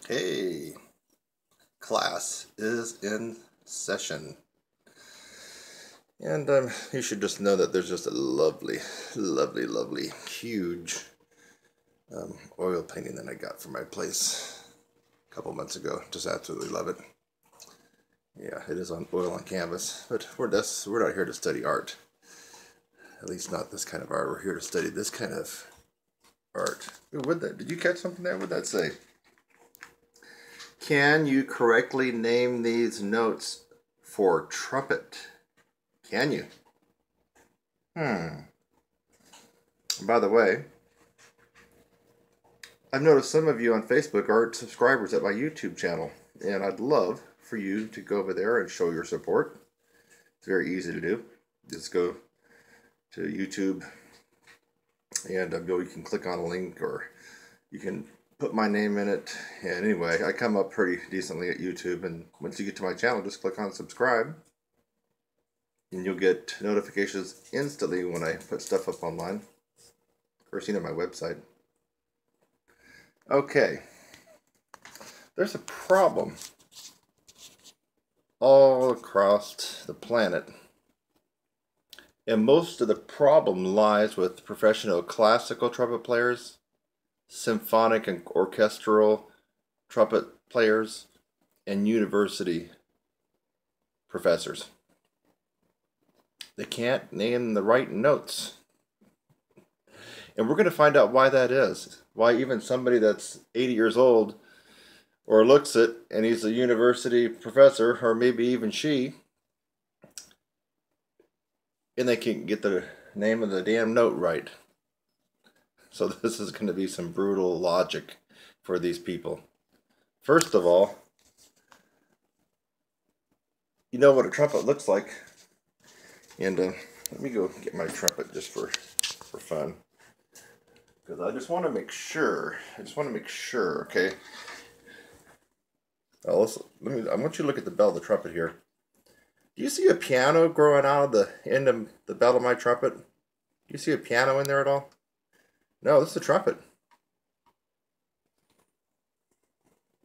Hey, class is in session. And you should just know that there's just a lovely, huge oil painting that I got from my place a couple months ago. Just absolutely love it. Yeah, it is on oil on canvas, but we're not here to study art. At least not this kind of art. We're here to study this kind of art. Ooh, did you catch something there? What'd that say? Can you correctly name these notes for trumpet? Can you? By the way, I've noticed some of you on Facebook aren't subscribers at my YouTube channel, and I'd love for you to go over there and show your support. It's very easy to do. Just go to YouTube, and you can click on a link, or you can put my name in it. And anyway, I come up pretty decently at YouTube, and once you get to my channel, just click on subscribe, and you'll get notifications instantly when I put stuff up online, or seen on my website. Okay, there's a problem all across the planet, and most of the problem lies with professional classical trumpet players, symphonic and orchestral trumpet players, and university professors. They can't name the right notes. And we're going to find out why that is. Why even somebody that's 80 years old, or looks it, and he's a university professor, or maybe even she, and they can't get the name of the damn note right. So this is going to be some brutal logic for these people. First of all, you know what a trumpet looks like. And let me go get my trumpet just for fun, because I just want to make sure. Okay. I want you to look at the bell of the trumpet here. Do you see a piano growing out of the end of the bell of my trumpet? Do you see a piano in there at all? No, this is a trumpet.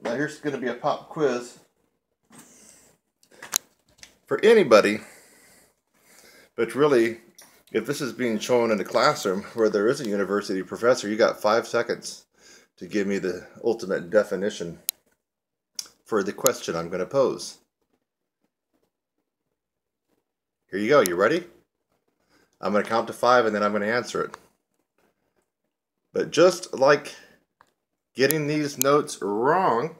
Now here's going to be a pop quiz for anybody. But really, if this is being shown in a classroom where there is a university professor, you got 5 seconds to give me the ultimate definition for the question I'm going to pose. Here you go. You ready? I'm going to count to 5 and then I'm going to answer it. But just like getting these notes wrongly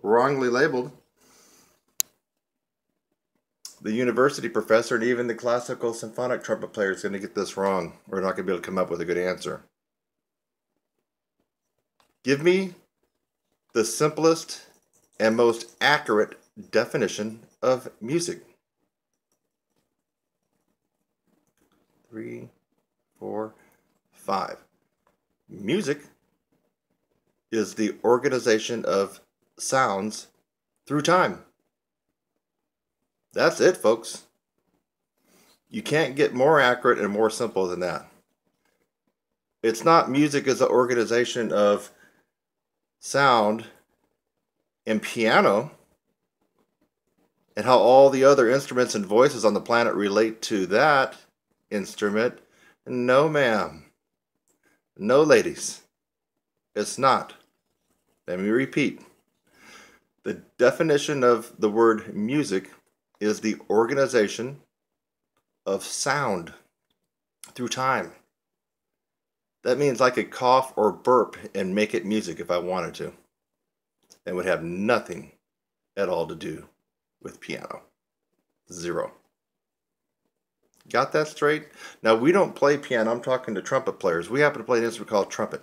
labeled, the university professor and even the classical symphonic trumpet player is going to get this wrong. We're not going to be able to come up with a good answer. Give me the simplest and most accurate definition of music. 3, 4, 5. Music is the organization of sounds through time. That's it, folks. You can't get more accurate and more simple than that. It's not music as an organization of sound and piano and how all the other instruments and voices on the planet relate to that instrument. No, ma'am. No, ladies. It's not. Let me repeat. The definition of the word music is the organization of sound through time. That means I could cough or burp and make it music if I wanted to. It would have nothing at all to do with piano. Zero. Got that straight? Now, we don't play piano. I'm talking to trumpet players. We happen to play an instrument called trumpet.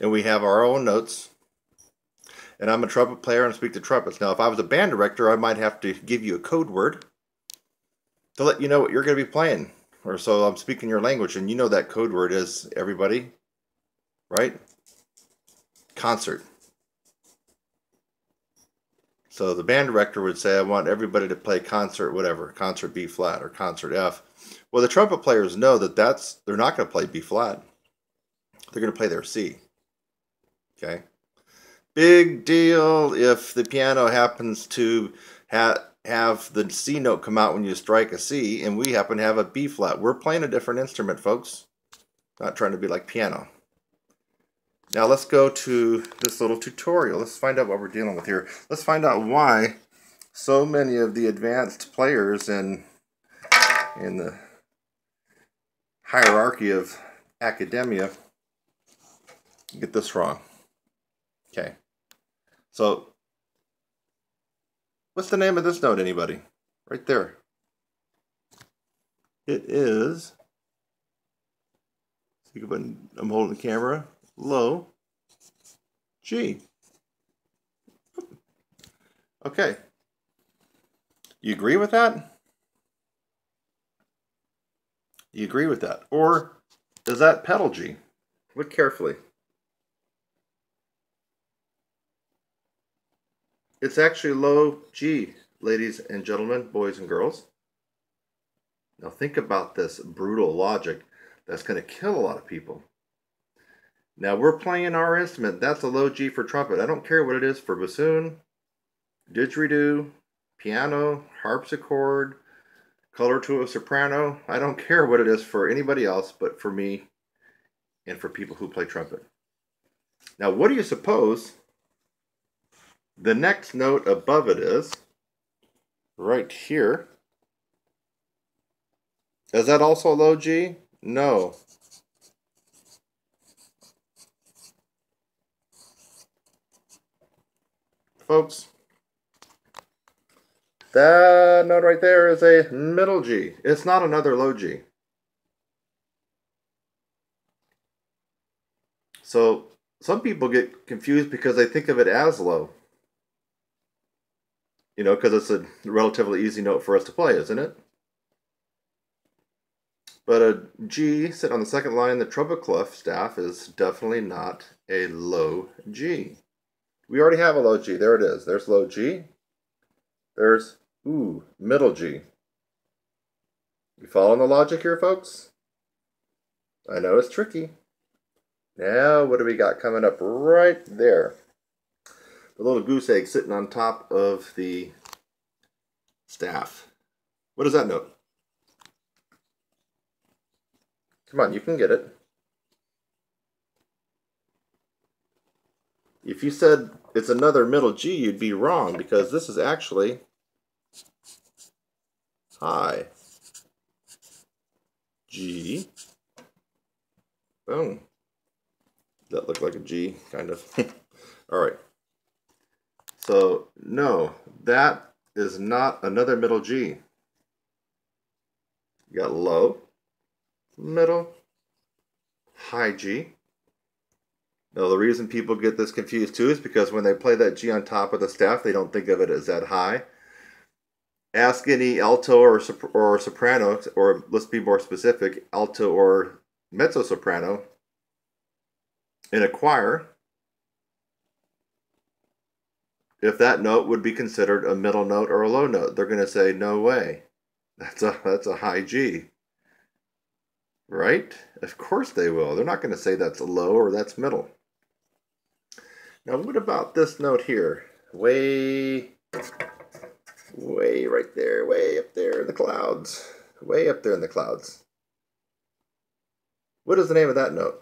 And we have our own notes. And I'm a trumpet player and speak to trumpets. Now, if I was a band director, I might have to give you a code word to let you know what you're going to be playing. Or so I'm speaking your language, and you know that code word is, everybody, right? Concert. So the band director would say, I want everybody to play concert, whatever, concert B flat or concert F. Well, the trumpet players know that they're not going to play B flat. They're going to play their C. Okay? Big deal if the piano happens to have the C note come out when you strike a C, and we happen to have a B flat. We're playing a different instrument, folks. Not trying to be like piano. Now let's go to this little tutorial. Let's find out what we're dealing with here. Let's find out why so many of the advanced players in the hierarchy of academia get this wrong. Okay. So, what's the name of this note, anybody? Right there. It is, I'm holding the camera, low G. Okay. You agree with that? You agree with that? Or is that pedal G? Look carefully. It's actually low G, ladies and gentlemen, boys and girls. Now think about this brutal logic that's going to kill a lot of people. Now we're playing our instrument. That's a low G for trumpet. I don't care what it is for bassoon, didgeridoo, piano, harpsichord, color to a soprano. I don't care what it is for anybody else but for me and for people who play trumpet. Now what do you suppose the next note above it is? Right here. Is that also low G? No. Folks, that note right there is a middle G. It's not another low G. So some people get confused because they think of it as low. You know, because it's a relatively easy note for us to play, isn't it? But a G sitting on the second line in the trumpet clef staff is definitely not a low G. We already have a low G. There it is. There's low G. There's, middle G. You following the logic here, folks? I know it's tricky. Now, what do we got coming up right there? The little goose egg sitting on top of the staff. What is that note? Come on, you can get it. If you said it's another middle G, you'd be wrong, because this is actually high G. Boom. That looked like a G, kind of. All right. So, no, that is not another middle G. You got low, middle, high G. Now, the reason people get this confused too is because when they play that G on top of the staff, they don't think of it as that high. Ask any alto or soprano, or let's be more specific, alto or mezzo-soprano in a choir, if that note would be considered a middle note or a low note. They're going to say, no way, that's a high G. Right? Of course they will. They're not going to say that's low or that's middle. Now what about this note here? Way right there, way up there in the clouds. Way up there in the clouds. What is the name of that note?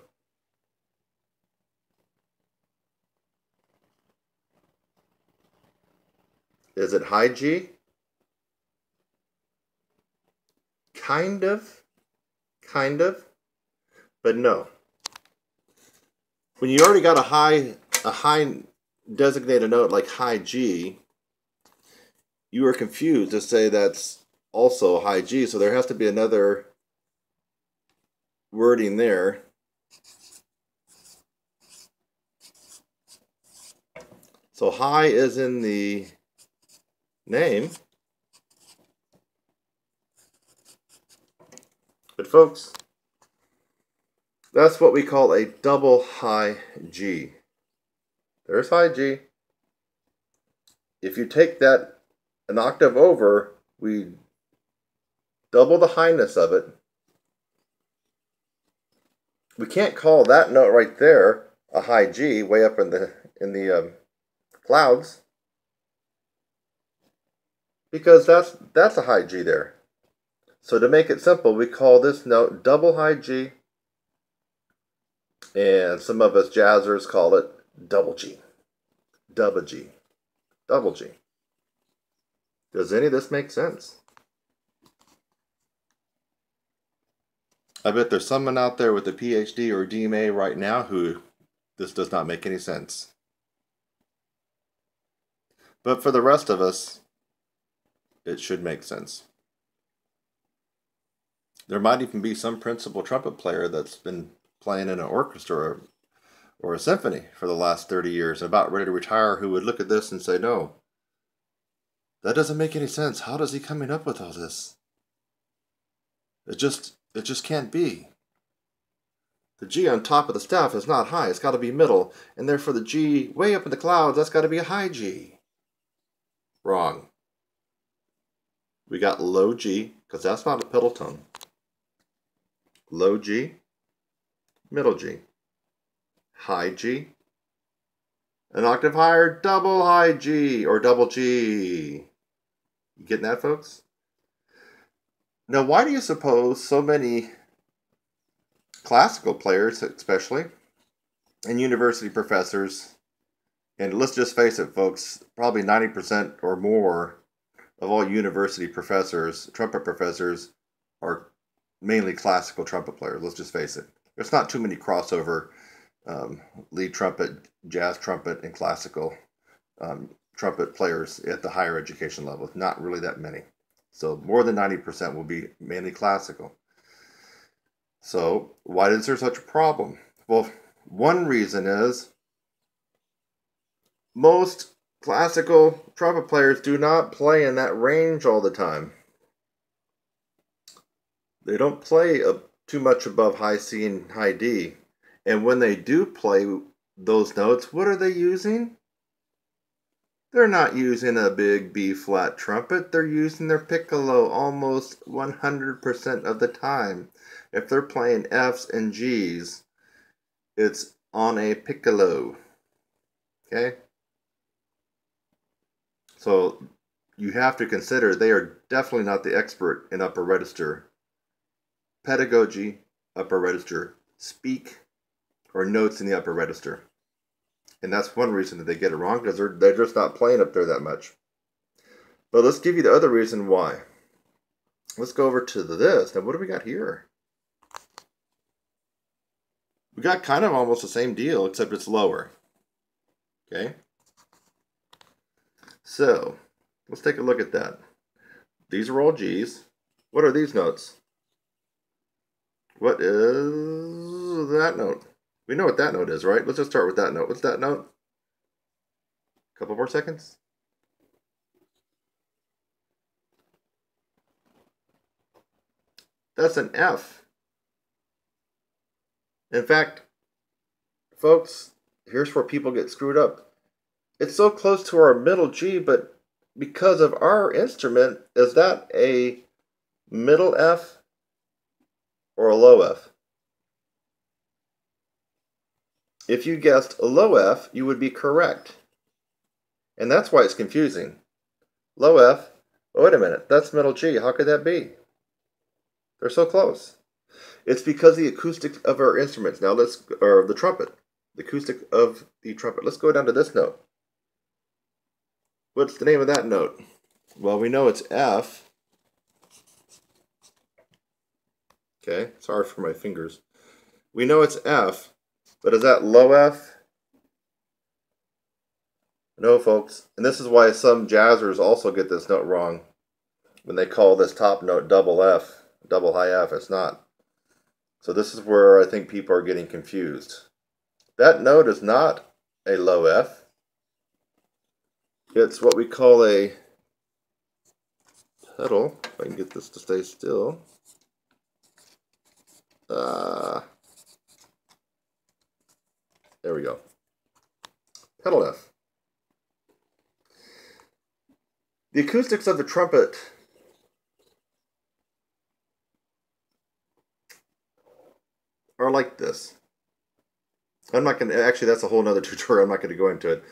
Is it high G? Kind of, but no. When you already got a high designated note like high G, you are confused to say that's also high G, so there has to be another wording there. So high is in the name. But folks, that's what we call a double high G. There's high G. If you take that an octave over, we double the highness of it. We can't call that note right there a high G way up in in the clouds, because that's a high G there. So to make it simple, we call this note double high G, and some of us jazzers call it double G. Double G. Double G. Does any of this make sense? I bet there's someone out there with a PhD or DMA right now who this does not make any sense. But for the rest of us, it should make sense. There might even be some principal trumpet player that's been playing in an orchestra or a symphony for the last 30 years and about ready to retire who would look at this and say, no, that doesn't make any sense. How does he coming up with all this? It just can't be. The G on top of the staff is not high. It's got to be middle. And therefore the G way up in the clouds, that's got to be a high G. Wrong. We got low G, because that's not a pedal tone. Low G, middle G, high G, an octave higher, double high G, or double G. You getting that, folks? Now, why do you suppose so many classical players, especially, and university professors, and let's just face it, folks, probably 90% or more of all university professors, trumpet professors, are mainly classical trumpet players. Let's just face it. There's not too many crossover lead trumpet, jazz trumpet, and classical trumpet players at the higher education level. Not really that many. So more than 90% will be mainly classical. So why is there such a problem? Well, one reason is most classical trumpet players do not play in that range all the time. They don't play too much above high C and high D. And when they do play those notes, what are they using? They're not using a big B flat trumpet. They're using their piccolo almost 100% of the time. If they're playing Fs and Gs, it's on a piccolo. Okay? So you have to consider they are definitely not the expert in upper register pedagogy, upper register speak, or notes in the upper register. And that's one reason that they get it wrong, because they're just not playing up there that much. But let's give you the other reason why. Let's go over to this. Now, what do we got here? We got kind of almost the same deal, except it's lower. Okay? So, let's take a look at that. These are all Gs. What are these notes? What is that note? We know what that note is, right? Let's just start with that note. What's that note? A couple more seconds. That's an F. In fact, folks, here's where people get screwed up. It's so close to our middle G, but because of our instrument, is that a middle F or a low F? If you guessed a low F, you would be correct. And that's why it's confusing. Low F, oh, wait a minute, that's middle G. How could that be? They're so close. It's because the acoustic of our instruments. Now or the trumpet. The acoustic of the trumpet. Let's go down to this note. What's the name of that note? Well, we know it's F. Okay, sorry for my fingers. We know it's F, but is that low F? No, folks. And this is why some jazzers also get this note wrong. When they call this top note double F, double high F, it's not. So this is where I think people are getting confused. That note is not a low F. It's what we call a pedal. If I can get this to stay still. There we go. Pedal F. The acoustics of the trumpet are like this. I'm not going to, actually that's a whole nother tutorial, I'm not going to go into it.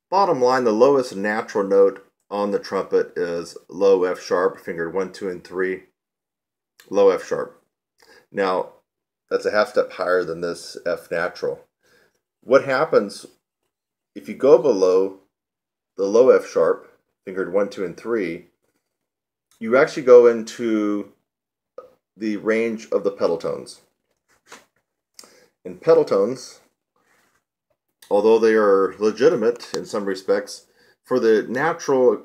Bottom line, the lowest natural note on the trumpet is low F sharp, fingered 1, 2, and 3, low F sharp. Now, that's a half step higher than this F natural. What happens if you go below the low F sharp, fingered 1, 2, and 3, you actually go into the range of the pedal tones. And pedal tones, although they are legitimate in some respects, for the natural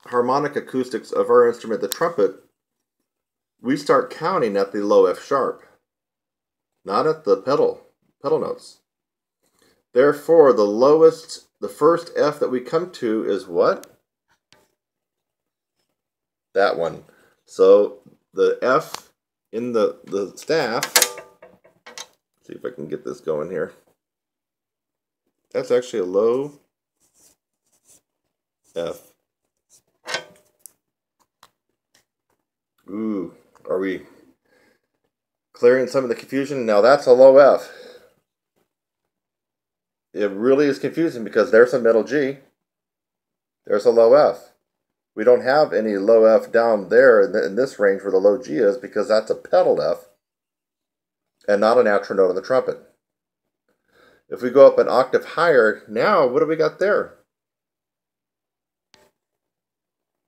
harmonic acoustics of our instrument, the trumpet, we start counting at the low F sharp, not at the pedal notes. Therefore, the first F that we come to is what? That one. So the F in the staff, see if I can get this going here. That's actually a low F. Ooh, are we clearing some of the confusion? Now that's a low F. It really is confusing because there's a middle G, there's a low F. We don't have any low F down there in this range where the low G is because that's a pedal F and not a natural note on the trumpet. If we go up an octave higher, now what do we got there?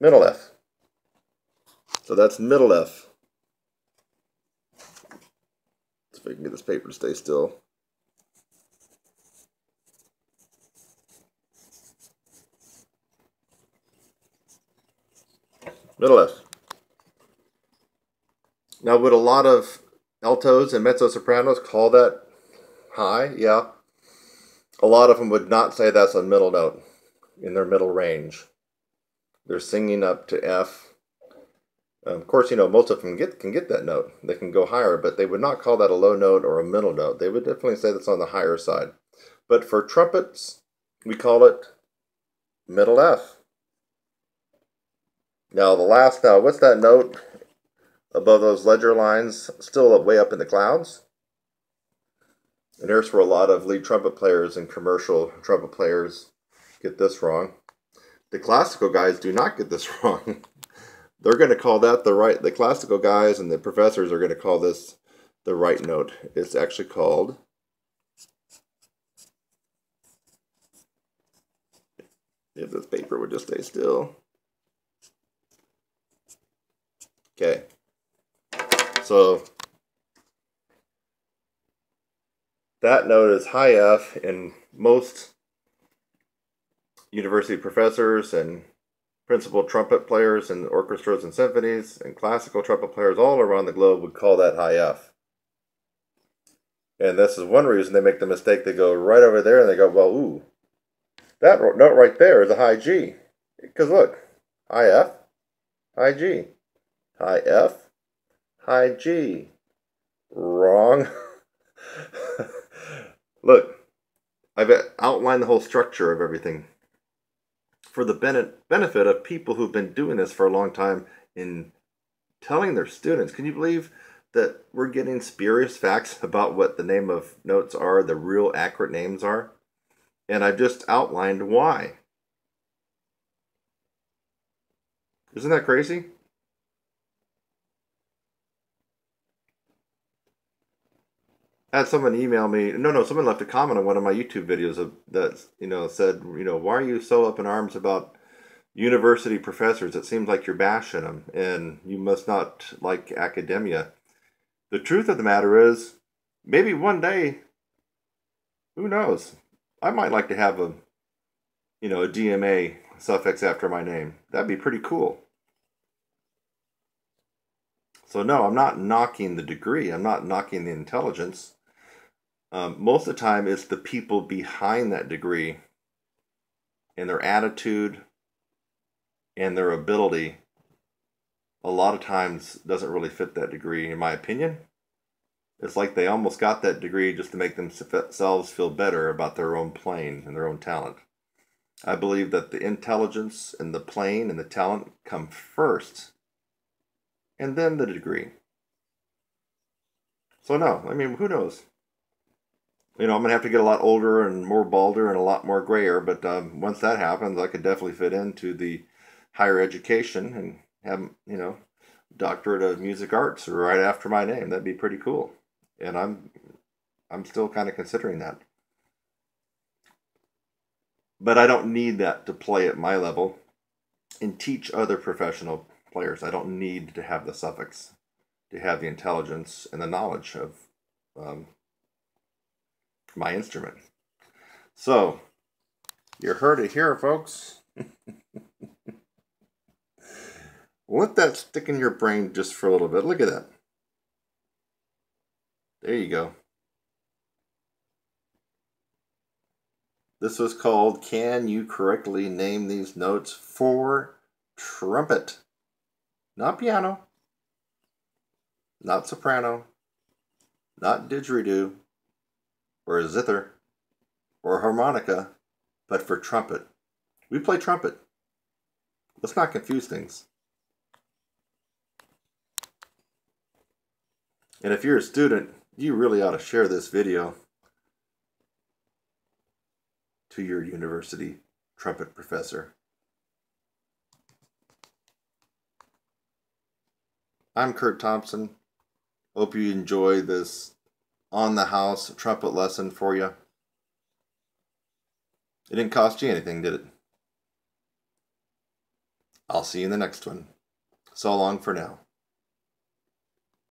Middle F. So that's middle F. Let's see if I can get this paper to stay still. Middle F. Now, would a lot of altos and mezzo-sopranos call that high? Yeah. A lot of them would not say that's a middle note in their middle range. They're singing up to F. Of course, you know, most of them can get that note. They can go higher, but they would not call that a low note or a middle note. They would definitely say that's on the higher side. But for trumpets, we call it middle F. Now, what's that note above those ledger lines, still way up in the clouds? And here's where a lot of lead trumpet players and commercial trumpet players get this wrong. The classical guys do not get this wrong. They're going to call that the classical guys and the professors are going to call this the right note. It's actually called, if this paper would just stay still. Okay. So that note is high F, and most university professors and principal trumpet players in orchestras and symphonies and classical trumpet players all around the globe would call that high F. And this is one reason they make the mistake. They go right over there and they go, well, ooh, that note right there is a high G. Because look, high F, high G, high F, high G. Wrong. Look, I've outlined the whole structure of everything for the benefit of people who've been doing this for a long time in telling their students. Can you believe that we're getting spurious facts about what the name of notes are, the real accurate names are? And I've just outlined why. Isn't that crazy? I had someone email me. Someone left a comment on one of my YouTube videos that said, why are you so up in arms about university professors? It seems like you're bashing them, and you must not like academia. The truth of the matter is, maybe one day, who knows? I might like to have a DMA suffix after my name. That'd be pretty cool. So no, I'm not knocking the degree. I'm not knocking the intelligence. Most of the time, it's the people behind that degree and their attitude and their ability. A lot of times doesn't really fit that degree, in my opinion. It's like they almost got that degree just to make themselves feel better about their own playing and their own talent. I believe that the intelligence and the playing and the talent come first, and then the degree. So no, I mean, who knows? You know, I'm going to have to get a lot older and more balder and a lot more grayer, but once that happens, I could definitely fit into the higher education and have, you know, doctorate of music arts right after my name. That'd be pretty cool. And I'm still kind of considering that. But I don't need that to play at my level and teach other professional players. I don't need to have the suffix to have the intelligence and the knowledge of um, my instrument. So, you heard it here, folks. Let that stick in your brain just for a little bit. Look at that. There you go. This was called Can You Correctly Name These Notes for Trumpet? Not piano, not soprano, not didgeridoo, or zither, or harmonica, but for trumpet. We play trumpet. Let's not confuse things. And if you're a student, you really ought to share this video to your university trumpet professor. I'm Kurt Thompson. Hope you enjoy this on-the-house trumpet lesson for you. It didn't cost you anything, did it? I'll see you in the next one. So long for now.